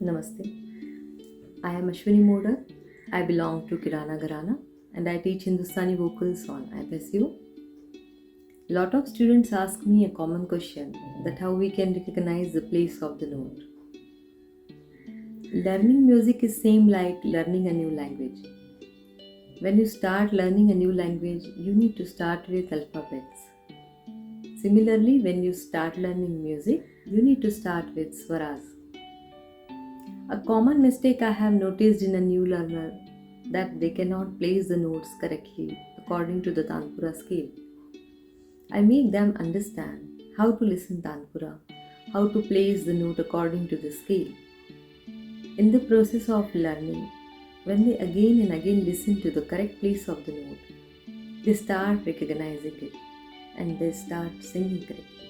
Namaste. I am Ashvini Modak. I belong to Kirana Gharana and I teach Hindustani vocals on ipassio. Lot of students ask me a common question that how we can recognize the place of the note. Learning music is same like learning a new language. When you start learning a new language, you need to start with alphabets. Similarly, when you start learning music, you need to start with swaras. A common mistake I have noticed in a new learner that they cannot place the notes correctly according to the Tanpura scale. I make them understand how to listen Tanpura, how to place the note according to the scale. In the process of learning, when they again and again listen to the correct place of the note, they start recognizing it and they start singing correctly.